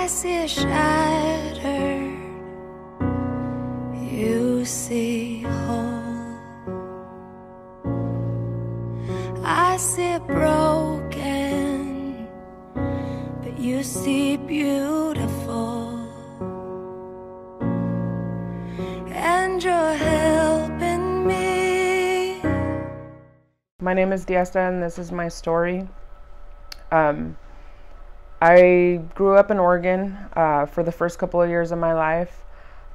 I see it shattered, you see whole. I see it broken, but you see beautiful. And you're helping me. My name is Diesta, and this is my story. I grew up in Oregon for the first couple of years of my life.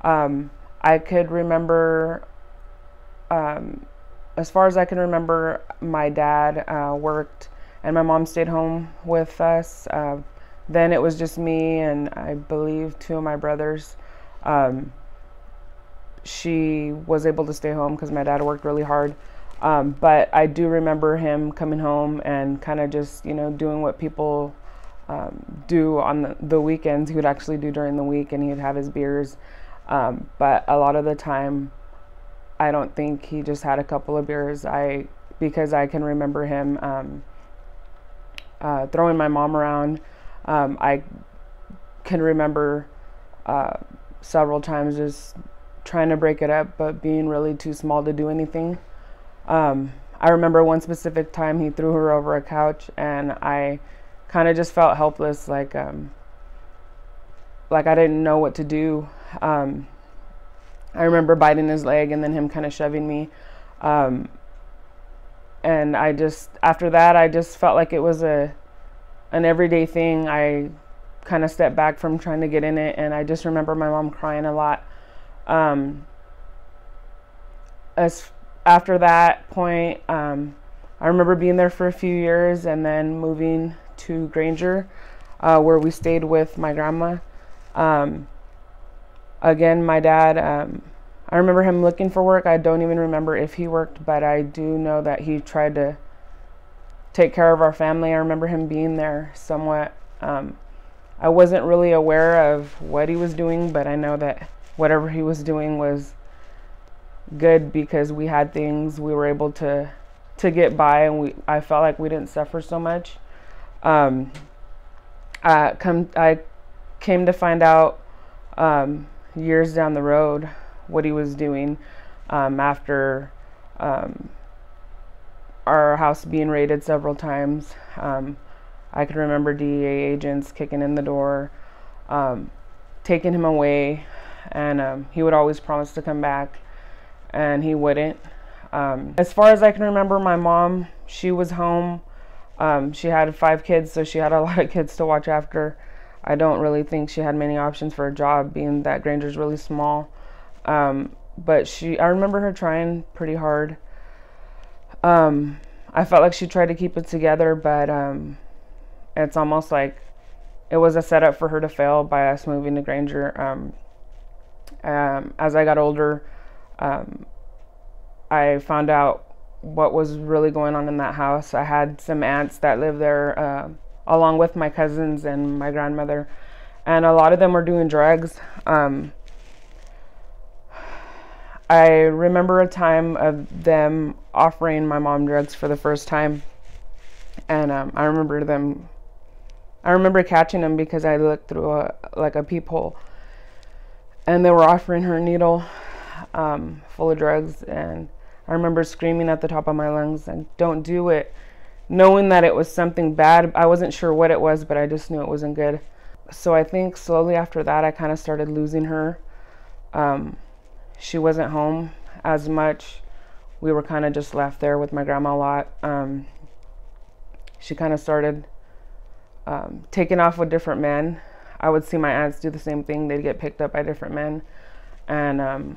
I could remember, as far as I can remember, my dad worked and my mom stayed home with us. Then it was just me and I believe two of my brothers. She was able to stay home because my dad worked really hard. But I do remember him coming home and kind of just, doing what people do on the weekends. He would actually do during the week, and he'd have his beers. But a lot of the time, I don't think he just had a couple of beers. Because I can remember him throwing my mom around. I can remember several times just trying to break it up, but being really too small to do anything. I remember one specific time he threw her over a couch, and I kind of just felt helpless, like I didn't know what to do. I remember biting his leg and then him kind of shoving me. And after that, I just felt like it was an everyday thing. I kind of stepped back from trying to get in it, and I just remember my mom crying a lot. After that point, I remember being there for a few years and then moving to Granger, where we stayed with my grandma. Again, my dad, I remember him looking for work. I don't even remember if he worked, but I do know that he tried to take care of our family. I remember him being there somewhat. I wasn't really aware of what he was doing, but I know that whatever he was doing was good because we had things. We were able to get by, and I felt like we didn't suffer so much. I came to find out years down the road what he was doing after our house being raided several times. I could remember DEA agents kicking in the door, taking him away, and he would always promise to come back, and he wouldn't. As far as I can remember, my mom, she was home. She had 5 kids, so she had a lot of kids to watch after. I don't really think she had many options for a job, being that Granger's really small. But I remember her trying pretty hard. I felt like she tried to keep it together, but it's almost like it was a setup for her to fail by us moving to Granger. As I got older, I found out what was really going on in that house. I had some aunts that lived there, along with my cousins and my grandmother, and a lot of them were doing drugs. I remember a time of them offering my mom drugs for the first time, and I remember catching them because I looked through a peephole, and they were offering her a needle full of drugs, and I remember screaming at the top of my lungs, and don't do it, knowing that it was something bad. I wasn't sure what it was, but I just knew it wasn't good. So I think slowly after that, I kind of started losing her. She wasn't home as much. We were kind of just left there with my grandma a lot. She kind of started taking off with different men. I would see my aunts do the same thing. They'd get picked up by different men. And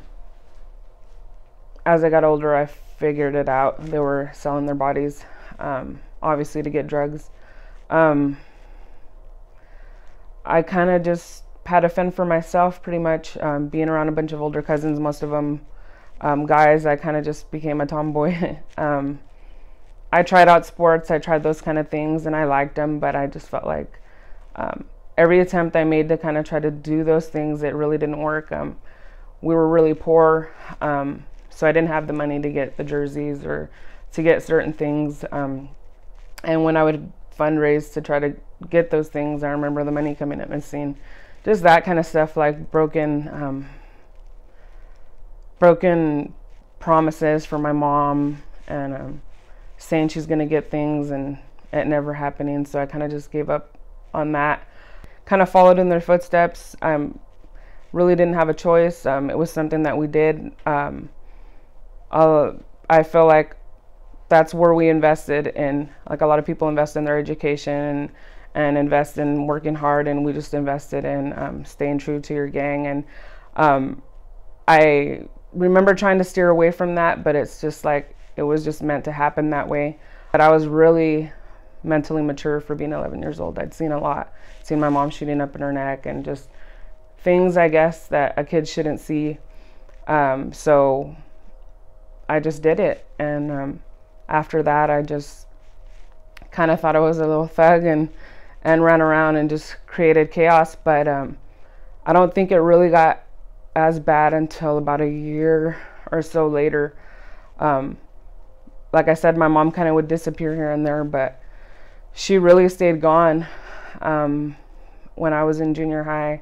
as I got older, I figured it out. They were selling their bodies, obviously to get drugs. I kind of just had to fend for myself pretty much, being around a bunch of older cousins, most of them guys. I kind of just became a tomboy. I tried out sports. I tried those kind of things, and I liked them, but I just felt like every attempt I made to kind of try to do those things, it really didn't work. We were really poor, so I didn't have the money to get the jerseys or to get certain things. And when I would fundraise to try to get those things, I remember the money coming up missing. just that kind of stuff, like broken promises for my mom, and saying she's gonna get things and it never happening. So I kind of just gave up on that. Kind of followed in their footsteps. Really didn't have a choice. It was something that we did. I feel like that's where we invested in, like a lot of people invest in their education and invest in working hard, and we just invested in staying true to your gang. And I remember trying to steer away from that, but it's just like it was just meant to happen that way. But I was really mentally mature for being 11 years old. I'd seen a lot. Seen my mom shooting up in her neck and just things, I guess, that a kid shouldn't see. So I just did it. And after that, I just kind of thought I was a little thug and ran around and just created chaos. But I don't think it really got as bad until about a year or so later. Like I said, my mom kind of would disappear here and there, but she really stayed gone. When I was in junior high,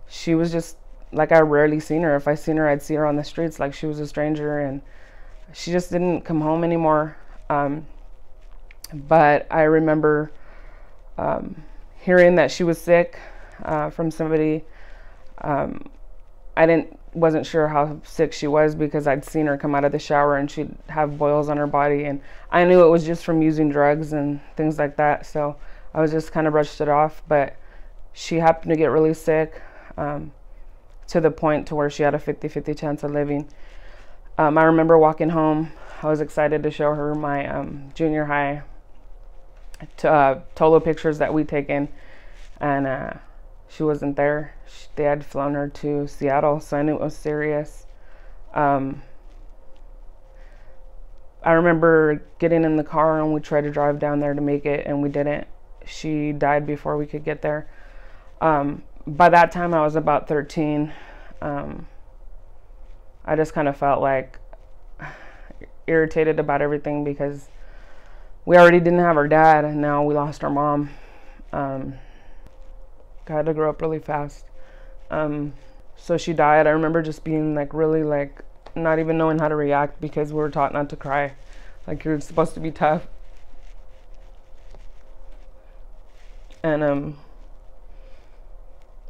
she was just like, I rarely seen her. If I seen her, I'd see her on the streets like she was a stranger, and she just didn't come home anymore. But I remember hearing that she was sick from somebody. I wasn't sure how sick she was because I'd seen her come out of the shower and she'd have boils on her body, and I knew it was just from using drugs and things like that. So I was just kind of brushed it off. But she happened to get really sick to the point to where she had a 50-50 chance of living. I remember walking home. I was excited to show her my junior high Tolo pictures that we'd taken, and she wasn't there. They had flown her to Seattle, so I knew it was serious. I remember getting in the car and we tried to drive down there to make it, and we didn't. She died before we could get there. By that time, I was about 13. I just kind of felt like irritated about everything because we already didn't have our dad, and now we lost our mom. I had to grow up really fast. So she died. I remember just being like really like not even knowing how to react because we were taught not to cry. Like you're supposed to be tough. And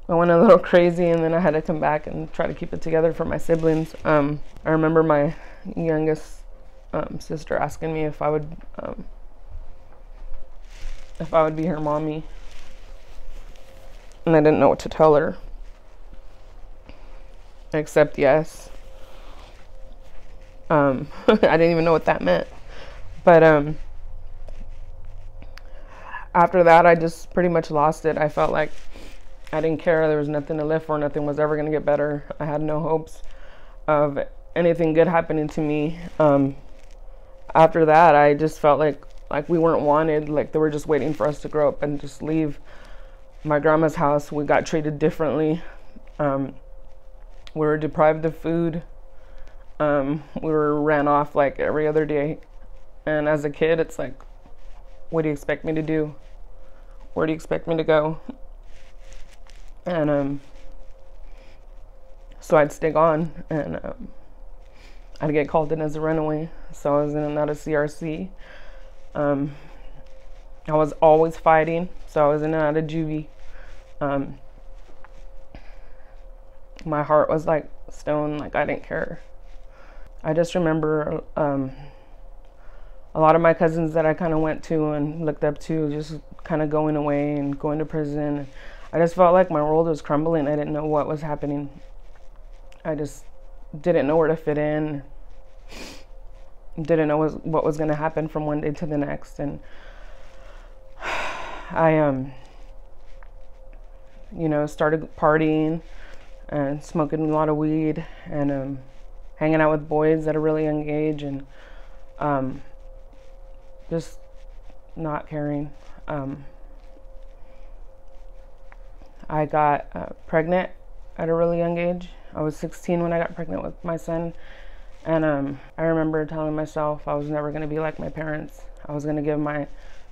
I went a little crazy, and then I had to come back and try to keep it together for my siblings. I remember my youngest sister asking me if I would be her mommy, and I didn't know what to tell her except yes. I didn't even know what that meant. But after that, I just pretty much lost it. I felt like I didn't care. There was nothing to live for. Nothing was ever going to get better. I had no hopes of anything good happening to me. After that, I just felt like we weren't wanted. Like they were just waiting for us to grow up and just leave my grandma's house. We got treated differently. We were deprived of food. We were ran off like every other day. And as a kid, it's like, what do you expect me to do? Where do you expect me to go? And so I'd stay gone, and I'd get called in as a runaway. So I was in and out of CRC. I was always fighting, so I was in and out of juvie. My heart was like stone, like I didn't care. I just remember a lot of my cousins that I kind of went to and looked up to just kind of going away and going to prison. I just felt like my world was crumbling. I didn't know what was happening. I just didn't know where to fit in. Didn't know what was going to happen from one day to the next. And I, started partying and smoking a lot of weed and hanging out with boys at a really young age, and just not caring. I got pregnant at a really young age. I was 16 when I got pregnant with my son, and I remember telling myself I was never going to be like my parents. I was going to give my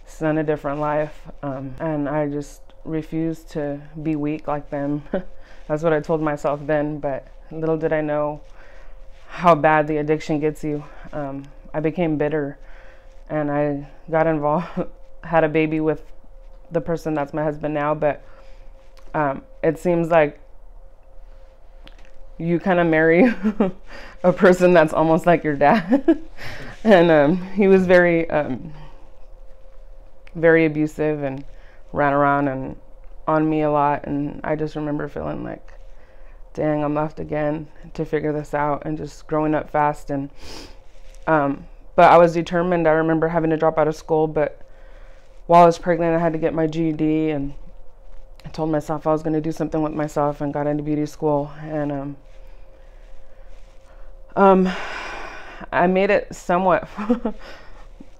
son a different life, and I just refuse to be weak like them. That's what I told myself then, but little did I know how bad the addiction gets you. I became bitter, and I got involved, had a baby with the person that's my husband now, but it seems like you kind of marry a person that's almost like your dad. And he was very abusive and ran around and on me a lot, and I just remember feeling like, dang, I'm left again to figure this out, and just growing up fast. And but I was determined. I remember having to drop out of school, but while I was pregnant, I had to get my GED, and I told myself I was going to do something with myself, and got into beauty school. And I made it somewhat.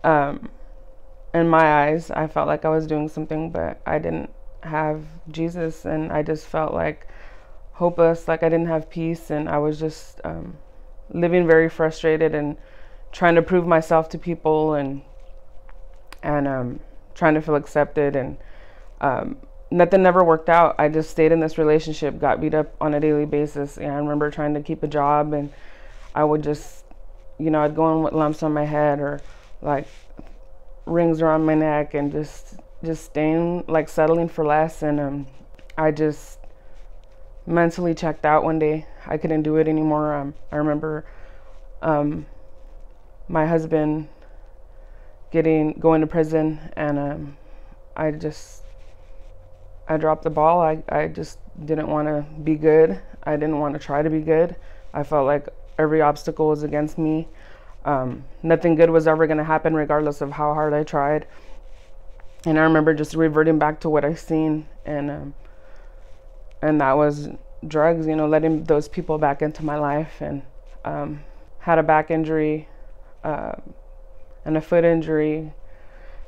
In my eyes, I felt like I was doing something, but I didn't have Jesus, and I just felt like hopeless, like I didn't have peace, and I was just living very frustrated and trying to prove myself to people, and trying to feel accepted, and nothing never worked out. I just stayed in this relationship, got beat up on a daily basis. And I remember trying to keep a job, and I would just, I'd go in with lumps on my head, or like rings around my neck, and just staying, like settling for less. And I just mentally checked out one day. I couldn't do it anymore. I remember my husband going to prison, and I dropped the ball. I just didn't want to be good. I didn't want to try to be good. I felt like every obstacle was against me. Nothing good was ever going to happen, regardless of how hard I tried. And I remember just reverting back to what I seen, and that was drugs. Letting those people back into my life, and had a back injury and a foot injury,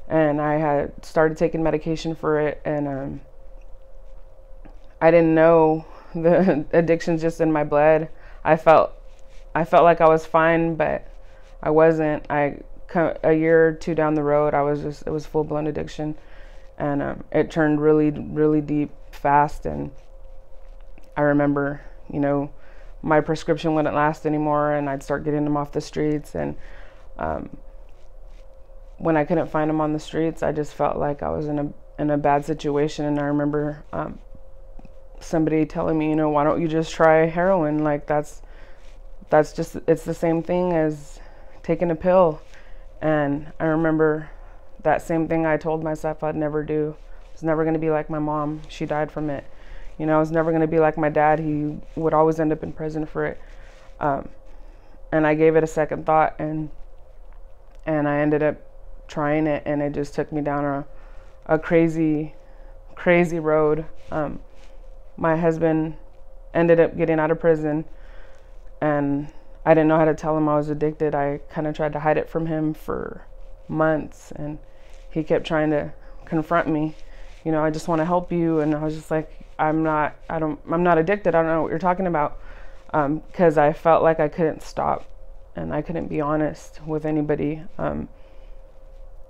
and I had started taking medication for it, and I didn't know the addiction's just in my blood. I felt like I was fine, but I wasn't. A year or two down the road, it was full-blown addiction, and it turned really, really deep fast. And I remember, my prescription wouldn't last anymore, and I'd start getting them off the streets. And when I couldn't find them on the streets, I just felt like I was in a bad situation. And I remember somebody telling me, why don't you just try heroin? Like it's the same thing as taking a pill. And I remember that same thing I told myself I'd never do. I was never going to be like my mom. She died from it. I was never going to be like my dad. He would always end up in prison for it. And I gave it a second thought, and I ended up trying it, and it just took me down a crazy, crazy road. My husband ended up getting out of prison, and I didn't know how to tell him I was addicted. I kind of tried to hide it from him for months, and he kept trying to confront me. I just want to help you. And I was just like, I'm not addicted. I don't know what you're talking about. Because I felt like I couldn't stop, and I couldn't be honest with anybody.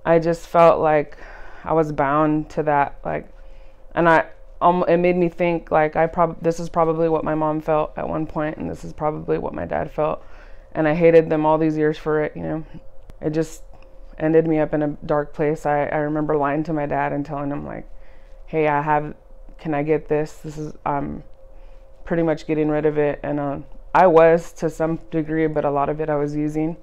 I just felt like I was bound to that. And it made me think like this is probably what my mom felt at one point, and this is probably what my dad felt, and I hated them all these years for it. It just ended me up in a dark place. I remember lying to my dad and telling him like, hey, can I get this? I'm pretty much getting rid of it. And I was to some degree, but a lot of it I was using.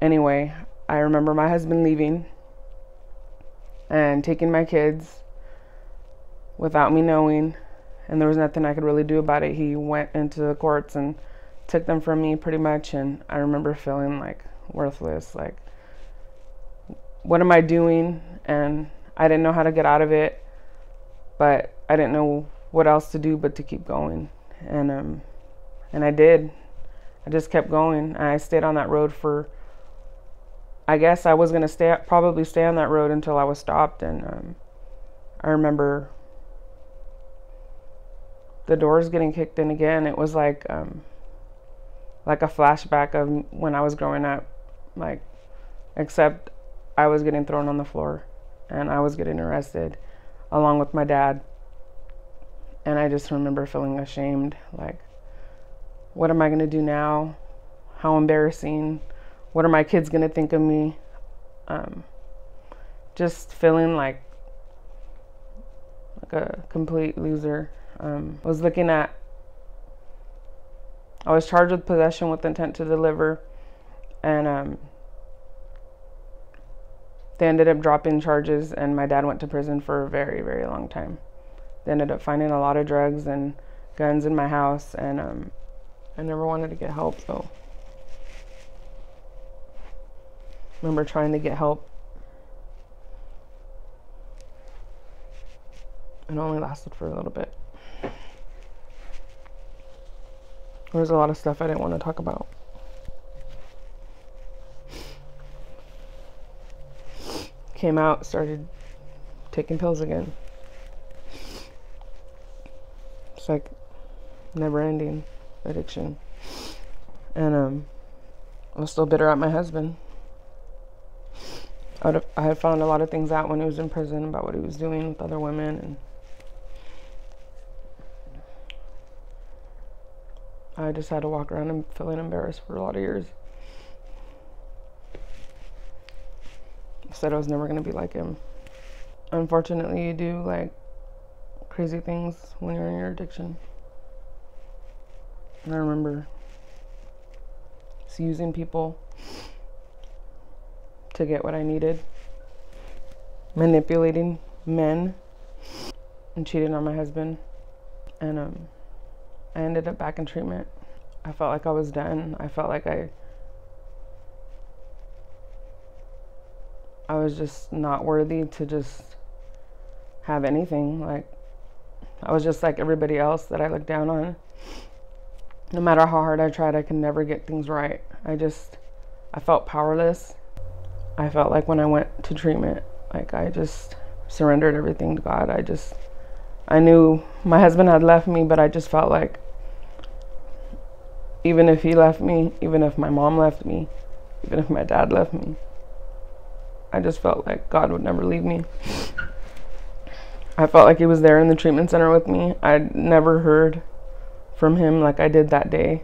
Anyway, I remember my husband leaving and taking my kids without me knowing, and there was nothing I could really do about it. He went into the courts and took them from me pretty much, and I remember feeling like worthless, like, what am I doing? And I didn't know how to get out of it, but I didn't know what else to do but to keep going. And I did. I just kept going. I stayed on that road for, I guess I was going to probably stay on that road until I was stopped. And I remember the doors getting kicked in again. It was like a flashback of when I was growing up, except I was getting thrown on the floor and I was getting arrested along with my dad. And I just remember feeling ashamed, like, what am I going to do now? How embarrassing. What are my kids going to think of me? Just feeling like a complete loser. I was charged with possession with intent to deliver, and they ended up dropping charges, and my dad went to prison for a very, very long time. They ended up finding a lot of drugs and guns in my house, and I never wanted to get help, so I remember trying to get help. It only lasted for a little bit. There was a lot of stuff I didn't want to talk about. Came out, started taking pills again. It's like never-ending addiction. And I was still bitter at my husband. I had found a lot of things out when he was in prison about what he was doing with other women, and I just had to walk around and feeling embarrassed for a lot of years. I said I was never going to be like him. Unfortunately, you do like crazy things when you're in your addiction. And I remember just using people to get what I needed, manipulating men, and cheating on my husband. And I ended up back in treatment. I felt like I was done. I felt like I was just not worthy to just have anything. Like, I was just like everybody else that I looked down on. No matter how hard I tried, I could never get things right. I felt powerless. I felt like when I went to treatment, like I just surrendered everything to God. I knew my husband had left me, but I just felt like even if he left me, even if my mom left me, even if my dad left me, I just felt like God would never leave me. I felt like he was there in the treatment center with me. I'd never heard from him like I did that day.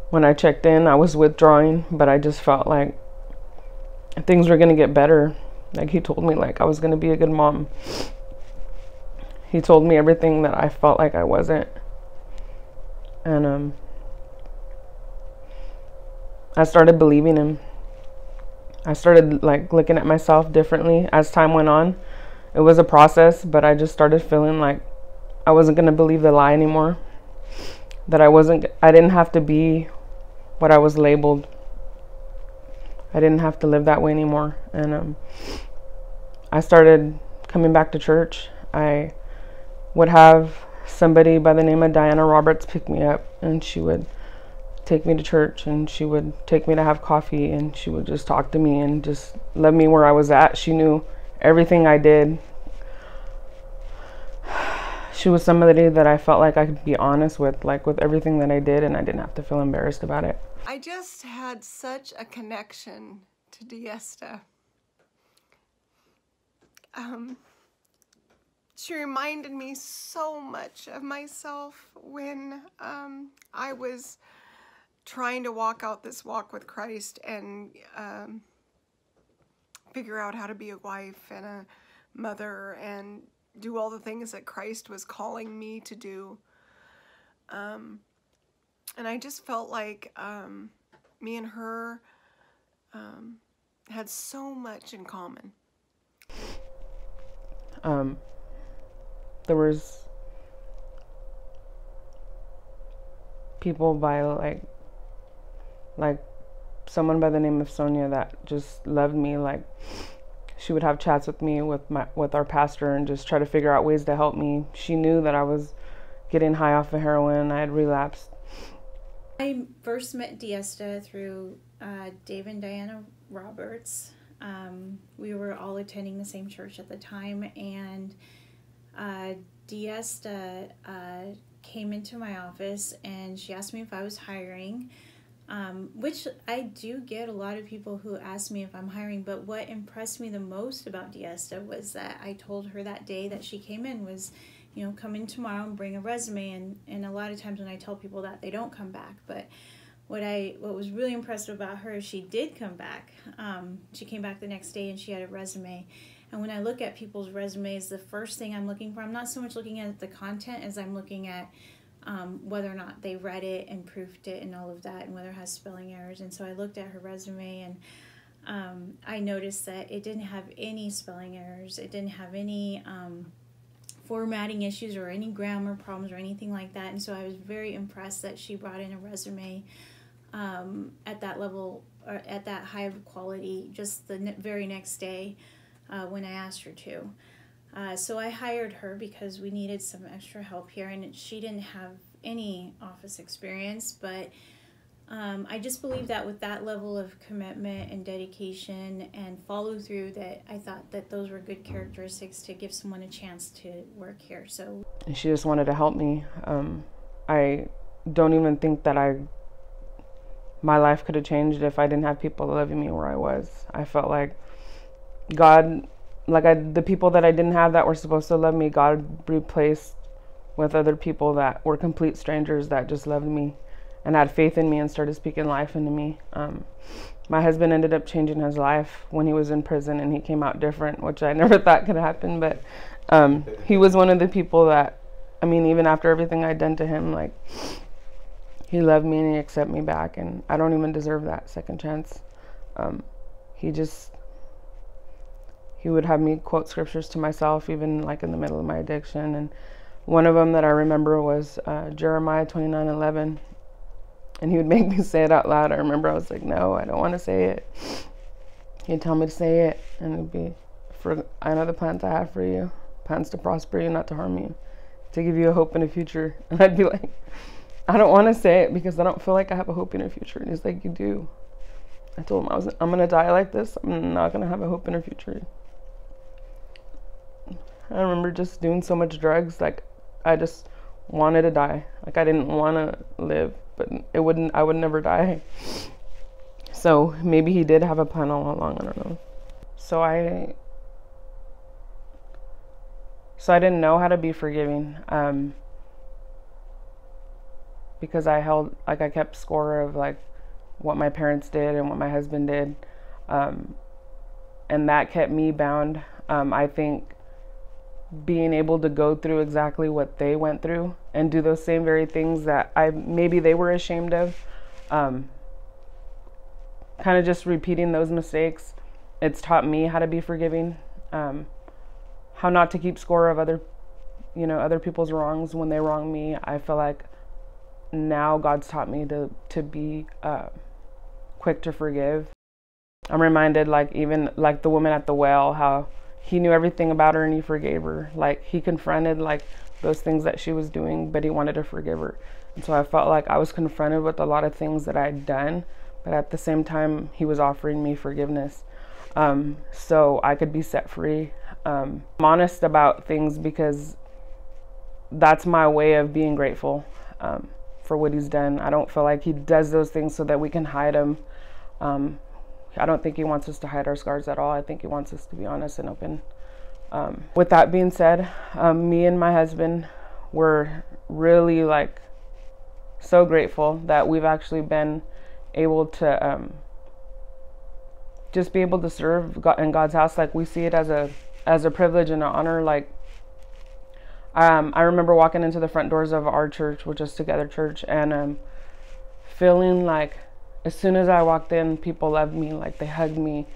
When I checked in, I was withdrawing, but I just felt like things were going to get better. Like, he told me like I was going to be a good mom. He told me everything that I felt like I wasn't. And I started believing him. I started like looking at myself differently as time went on. It was a process, but I just started feeling like I wasn't going to believe the lie anymore. That I didn't have to be what I was labeled. I didn't have to live that way anymore. And I started coming back to church. I would have somebody by the name of Diana Roberts pick me up, and she would take me to church, and she would take me to have coffee, and she would just talk to me and just love me where I was at. She knew everything I did. She was somebody that I felt like I could be honest with, like with everything that I did, and I didn't have to feel embarrassed about it. I just had such a connection to Diesta. She reminded me so much of myself when I was trying to walk out this walk with Christ and figure out how to be a wife and a mother and do all the things that Christ was calling me to do. And I just felt like me and her had so much in common. There was people by like someone by the name of Sonia that just loved me. Like, she would have chats with me with our pastor and just try to figure out ways to help me. She knew that I was getting high off of heroin. I had relapsed. I first met Diesta through Dave and Diana Roberts. We were all attending the same church at the time, and Diesta came into my office and she asked me if I was hiring. which I do get a lot of people who ask me if I'm hiring, but what impressed me the most about Diesta was that I told her that day that she came in was, come in tomorrow and bring a resume, and a lot of times when I tell people that, they don't come back, but what was really impressive about her is she did come back. She came back the next day and she had a resume. And when I look at people's resumes, the first thing I'm looking for, I'm not so much looking at the content as I'm looking at whether or not they read it and proofed it and all of that, and whether it has spelling errors. And so I looked at her resume, and I noticed that it didn't have any spelling errors. It didn't have any formatting issues or any grammar problems or anything like that. And so I was very impressed that she brought in a resume at that level, or at that high of quality, just the very next day when I asked her to. So I hired her because we needed some extra help here, and she didn't have any office experience, but I just believe that with that level of commitment and dedication and follow through, that I thought that those were good characteristics to give someone a chance to work here. So she just wanted to help me. I don't even think that my life could have changed if I didn't have people loving me where I was. I felt like God, the people that I didn't have that were supposed to love me, God replaced with other people that were complete strangers that just loved me and had faith in me and started speaking life into me. My husband ended up changing his life when he was in prison, and he came out different, which I never thought could happen. But he was one of the people that, even after everything I'd done to him, he loved me and he accepted me back, and I don't even deserve that second chance. He would have me quote scriptures to myself, even in the middle of my addiction. And one of them that I remember was Jeremiah 29:11. And he would make me say it out loud. I remember I was like, no, I don't want to say it. He'd tell me to say it, and it'd be, I know the plans I have for you, plans to prosper you, not to harm you, to give you a hope and a future. And I'd be like, I don't want to say it because I don't feel like I have a hope in a future. And he's like, you do. I told him I'm going to die like this. I'm not going to have a hope in a future. I remember just doing so much drugs, I just wanted to die. I didn't want to live, but I would never die. So maybe he did have a plan all along, I don't know. So I didn't know how to be forgiving, because I kept score of what my parents did and what my husband did, and that kept me bound. I think being able to go through exactly what they went through and do those same very things that maybe they were ashamed of, kind of just repeating those mistakes, it's taught me how to be forgiving, how not to keep score of other people's wrongs when they wrong me. I feel like now God's taught me to be quick to forgive. I'm reminded, even the woman at the well, how he knew everything about her and he forgave her. He confronted those things that she was doing, but he wanted to forgive her. And so I felt like I was confronted with a lot of things that I'd done, but at the same time he was offering me forgiveness, so I could be set free. I'm honest about things because that's my way of being grateful for what he's done. I don't feel like he does those things so that we can hide them. I don't think he wants us to hide our scars at all. I think he wants us to be honest and open. With that being said, me and my husband were really so grateful that we've actually been able to just be able to serve God in God's house. We see it as a privilege and an honor. I remember walking into the front doors of our church, which is Together Church, and feeling as soon as I walked in, people loved me. They hugged me.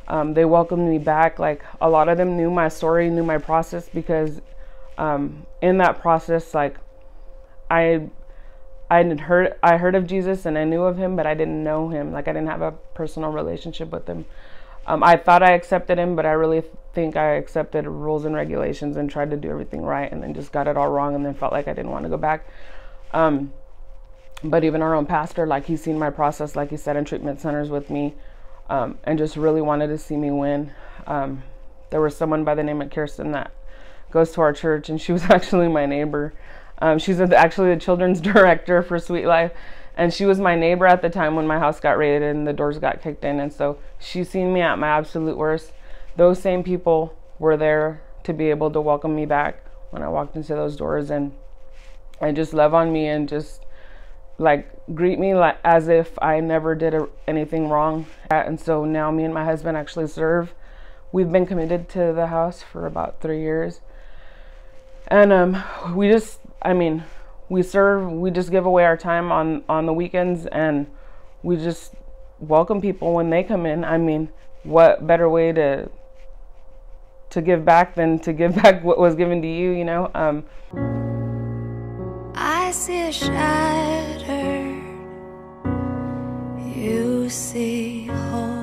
They welcomed me back. A lot of them knew my story, knew my process, because in that process, I heard of Jesus and I knew of him, but I didn't know him. I didn't have a personal relationship with him. I thought I accepted him, but I really think I accepted rules and regulations and tried to do everything right, and then just got it all wrong, and then felt like I didn't want to go back. But even our own pastor, he's seen my process, he said, in treatment centers with me, and just really wanted to see me win. There was someone by the name of Kirsten that goes to our church, and she was actually my neighbor. She's actually the children's director for Sweet Life, And she was my neighbor at the time when my house got raided and the doors got kicked in. And so she's seen me at my absolute worst. Those same people were there to be able to welcome me back when I walked into those doors, and just love on me and just like greet me like as if I never did anything wrong. And so now me and my husband actually serve. We've been committed to the house for about 3 years. And we just, we serve, we just give away our time on the weekends, and we just welcome people when they come in. What better way to give back than to give back what was given to you, you know? I see a shattered, you see whole.